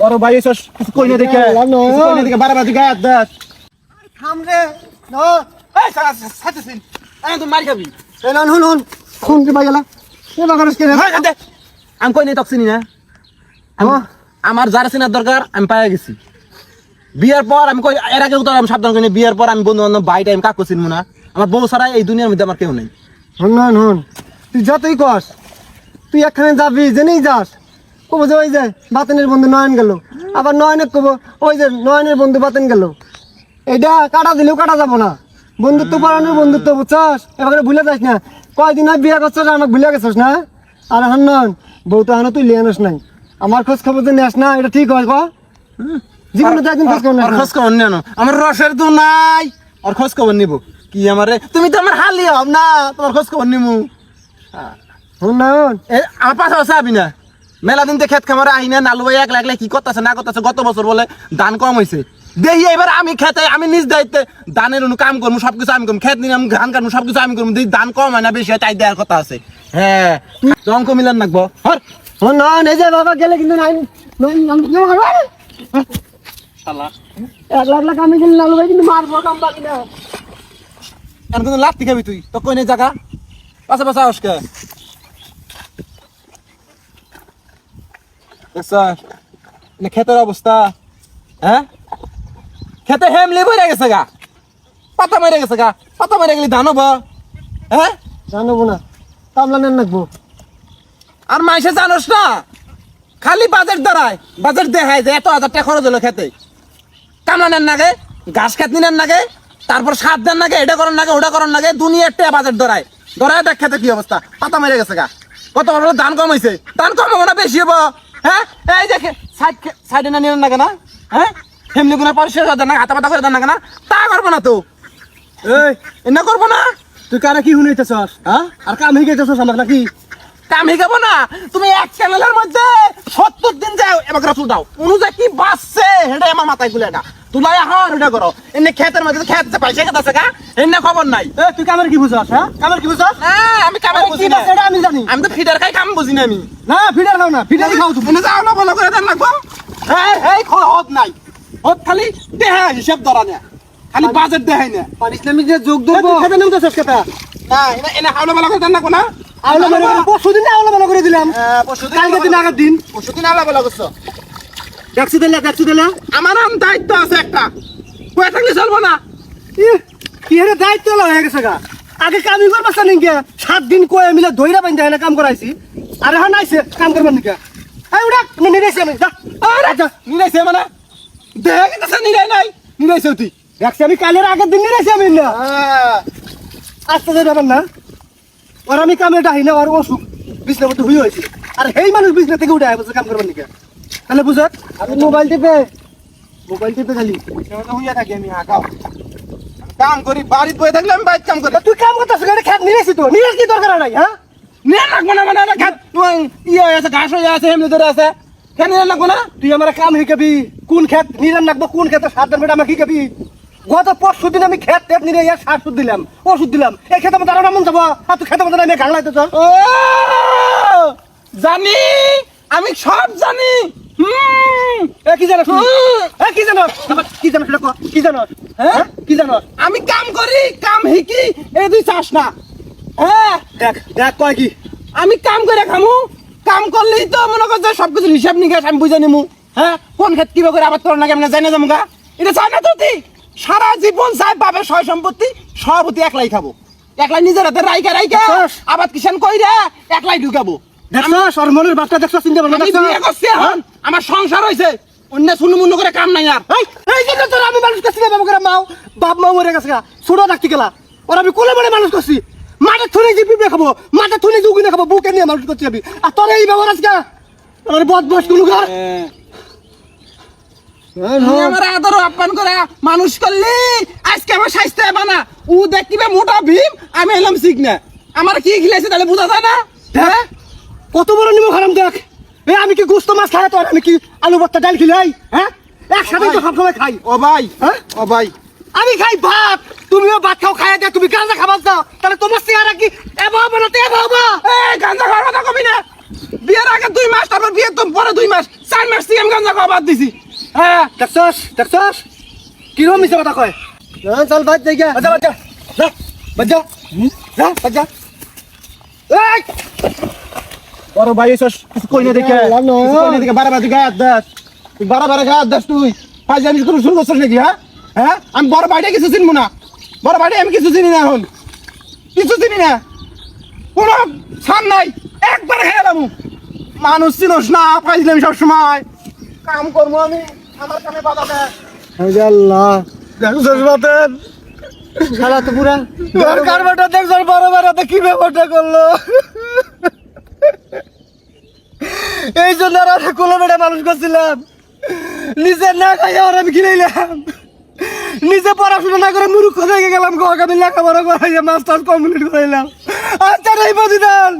বড় ভাই এসব কিছু কই না দেখে বারবার গায়ে হাত দাস থাম রে না এই সাথে তুই মার খাবি এ না হুন হুন হুন কি বাইলা এ বাগারস কে হয় খাতে আমি কই নাই তকছিনি না আমার যারা চেনার দরকার আমি পাইয়া গেছি বিয়ার পর আমি কই এর আগে তো আমি সাবধান করি বিয়ার পর আমি বন্ধু বান্ধব ভাই টাইম কাকু চিনবো না আমার বউ ছাড়া এই দুনিয়ার মধ্যে আমার কেউ নেই হুন না হুন তুই যতই কস তুই এখানে যাবি জেনেই যাস কব যে ওই যে বাতেনের বন্ধু নয়ন গেল আবার নয়নে কব ওই যে নয়নের বন্ধু বাতেন গেল এটা কাটা দিলেও কাটা যাবো না বন্ধুত্ব পালানোর বন্ধুত্ব বুঝছস এবার ভুলে যাস না কয়দিন হয় বিয়ে করছস আমাকে ভুলে গেছস না আর হান্নন বউ তো হানো তুই লিয়ে আনিস নাই আমার খোঁজ খবর যে নেস না এটা ঠিক হয় ক জীবনে তো একদিন খোঁজ খবর আর খোঁজ খবর নেন আমার রসের তো নাই আর খোঁজ খবর নিব কি আমারে তুমি তো আমার হালি হব না তোমার খোঁজ খবর নিমু হুন না আমার পাশে আছে আবি না মেলা দিন খেত খামারে আহি না নালু ভাই এক লাগলে কি করতেছে না করতেছে গত বছর বলে ধান কম হয়েছে দেখি এবার আমি খেতে আমি নিজ দায়িত্বে ধানের কাম করবো সবকিছু আমি করবো খেত নিয়ে আমি ধান কাটবো সবকিছু আমি করবো ধান কম হয় না বেশি হয় তাই দেওয়ার কথা আছে হ্যাঁ অঙ্ক মিলান রাখবো হুন না এই যে বাবা গেলে কিন্তু নাই এক লাখ লাখ আমি গেলে লালু ভাই কিন্তু মারবো কাম বাকি না এখন কিন্তু লাত্তি খাবি তুই তো কই নেই জায়গা পাশে পাশে আসকে খেতের অবস্থা হ্যাঁ খেতে হেমলি বইরে গেছে গা পাতা মেরে গেছে গা পাতা মেরে গেলি ধান হবো হ্যাঁ জানবো না কামলা নেন রাখবো আর মাইসে জানোস না খালি বাজেট দাঁড়ায় বাজেট দেখায় যে এত 1000 টাকা খরচ হলো খেতে কামলা নেন নাগে ঘাস খেত নেন নাগে তারপর সাত দেন নাগে এটা করেন নাগে ওটা করেন নাগে দুনিয়ার টাকা বাজেট ধরায় দেখ খেতে কি অবস্থা পাতা মেরে গেছে গা কত বছর ধান কম হয়েছে ধান কম হবো না বেশি হবো হ্যাঁ এই দেখে সাইডে না নিলেন নাগে না হ্যাঁ ফ্যামিলি গুলো পরিষ্কার করে দেন না হাতা পাতা করে দেন না তা করবো না তো এই এনে করবো না তুই কারা কি শুনাইতেছস হ্যাঁ আর কাম হিগাইতেছস আমার নাকি কাম হিগাবো না তুমি এক চ্যানেলের মধ্যে 70 দিন যাও এবার রাসুল দাও অনুযায়ী কি বাসছে এটা আমার মাথায় গুলে না তুলাই এখন এটা করো এনে ক্ষেতের মধ্যে ক্ষেত পয়সা খেতে আছে গা এনে খবর নাই তুই কামের কি বুঝছস হ্যাঁ কামের কি বুঝছস না আমি কামের বুঝি না এটা আমি জানি আমি তো ফিডার খাই কাম বুঝি না আমি না ফিডার খাও না ফিডারই খাও তুমি এনে যাও না ভালো করে দেন লাগবো এই হদ নাই হদ খালি দেহা হিসাব ধরা না খালি বাজেট দেখাই না আর ইসলামিক যে যোগ দেবো খেতে নামতেছস কেটা না এনে হাওলা ভালো করে দেন না কোনা আওলা মানে পরশুদিন আওলা ভালো করে দিলাম কালকে দিন আগের দিন পরশুদিন আওলা ভালো করছো দেখছি দিলে আমার দায়িত্ব আছে একটা কয়ে থাকলে চলবো না কি রে দায়িত্ব হয়ে গেছে গা আগে কামই করবা জানি কে 7 দিন কয়ে মিলে ধইরা বাইন্দা এনে কাম করাইছি আরে হ্যাঁ নাইছে কাম করবেন নাকি এই উড়া নিরাইছে আমি যা আরে যা নিরাইছে মানে দেখ এটা নিরাই নাই নিরাইছে তুই দেখছি আমি কালের আগের দিন নিরাইছি আমি না আস্তে যাই ব্যাপার না ওর আমি কামে ডাহি না আর অসুখ বিছনা মতো হই হয়েছে আর এই মানুষ বিছনা থেকে উঠে আসে কাম করবেন নাকি তাহলে বুঝত আমি মোবাইল টিপে খালি সেটা হইয়া থাকি আমি আগাও কাম করি বাড়ি বসে থাকলে আমি বাইরে কাম করি তুই কাম করতেছ গাড়ি খেত নিরাইছি তো নিরাইছ কি দরকার নাই হ্যাঁ নিয়ে লাগবো না মানে খেত ইয়ে হয়ে আছে ঘাস হয়ে আছে এমনি ধরে আছে খেত নিয়ে লাগবো না তুই আমার কাম শিখাবি কোন খেত নিরান রাখবো কোন খেতে সার দেন বেটা আমাকে শিখাবি গত 5 দিন আমি খেত নিরে সার সুদ দিলাম ওষুধ দিলাম এই খেতে মধ্যে আরো মন যাবো আর তুই খেতে মধ্যে আমি ঘাল লাইতে চল ও জানি আমি সব জানি কি জানো কি জানো কি জানো সেটা কি জানো হ্যাঁ কি জানো আমি কাম করি কাম হিকি এই তুই চাস না হ্যাঁ দেখ কয় কি আমি কাম করে খামু কাম করলেই তো মনে কর যে সবকিছু হিসাব নিকাশ আমি বুঝে নিমু হ্যাঁ কোন ক্ষেত কিভাবে করে আবাদ করার নাকি আমি জানি যাবো গা এটা চাই না তো তুই সারা জীবন চাই পাবে সয় সম্পত্তি সভাপতি একলাই খাবো একলাই নিজের হাতে রাইকা আবাদ কিষান কইরা একলাই ঢুকাবো দেখছস আর মনের বাচ্চা দেখছস চিন্তা ভাবনা আমি বিয়ে করছি এখন আমার সংসার হইছে অন্য শুনুমুন্নু করে কাম নাই আর এই যে তোর আমি মানুষ করছি বাবা করে বাপ মা মরে গেছে ছোট ডাকতে গেলা ওর আমি কোলে মরে মানুষ করছি মাঠে থুনে যে পিঁপড়ে খাবো মাঠে থুনে যে উগুনে খাবো বুকে নিয়ে মানুষ করছি আমি আর তোর এই ব্যবহার আজকে আমার বদমাস কোনো ঘর আমার আদর আপ্যায়ন করে মানুষ করলি আজকে আমার স্বাস্থ্য বানা ও দেখবে মোটা ভীম আমি এলাম সিগনা আমার কি খিলাইছে তাহলে বোঝা যায় না হ্যাঁ কত বড় নিমো খারাম দেখ এই আমি কি গোস্ত মাছ খাই তোর আমি কি আলু ভর্তা ডাল খিলাই হ্যাঁ একসাথে তো সবসময় খাই ও ভাই হ্যাঁ ও ভাই আমি খাই ভাত তুমিও ভাত খাও খাই দে তুমি গাঁজা খাবার দাও তাহলে তোমার চেহারা কি এবার বানাতে এবার এই গাঁজা খাওয়ার কথা কবি না বিয়ের আগে 2 মাস, তারপর বিয়ের তো পরে 2 মাস, 4 মাস সিএম গাঞ্জা খাওয়া বাদ দিছি। হ্যাঁ দেখছস কিরম মিছে কথা কয় চল বাদ যাই গা বাজা বাজা যা বাদ যা এই বড় ভাই এসস কিছু কই না দেখে, কিছু কই না দেখে বারবার গায়ে দাস, তুই বারবার গায়ে দাস, তুই ফাইজানি শুরু করছিস নাকি? হ্যাঁ হ্যাঁ, আমি বড় ভাইটা কিছু চিনবো না, বড় ভাইটা আমি কিছু চিনি না, এখন কিছু চিনি না, কোনো ছান নাই, একবার খেয়ে এলাম। মানুষ চিনস না, ফাইজলাম সবসময়, কাম করবো আমি, আমার কামে বাধা দেয়। আল্লাহ দেখছিস বাতেন শালা তো পুরা তোর কারবারটা দেখছিস, বড় ভাইটা কি ব্যাপারটা করলো। এই জন্য আর কোলে বেড়ে মানুষ করছিলাম, নিজে না খাইয়া আর আমি কিনাইলাম, নিজে পড়াশোনা না করে মূর্খ হয়ে গেলাম, আমি লেখাপড়া করাইয়া মাস্টার্স কমপ্লিট করাইলাম। আচ্ছা এই প্রতিদান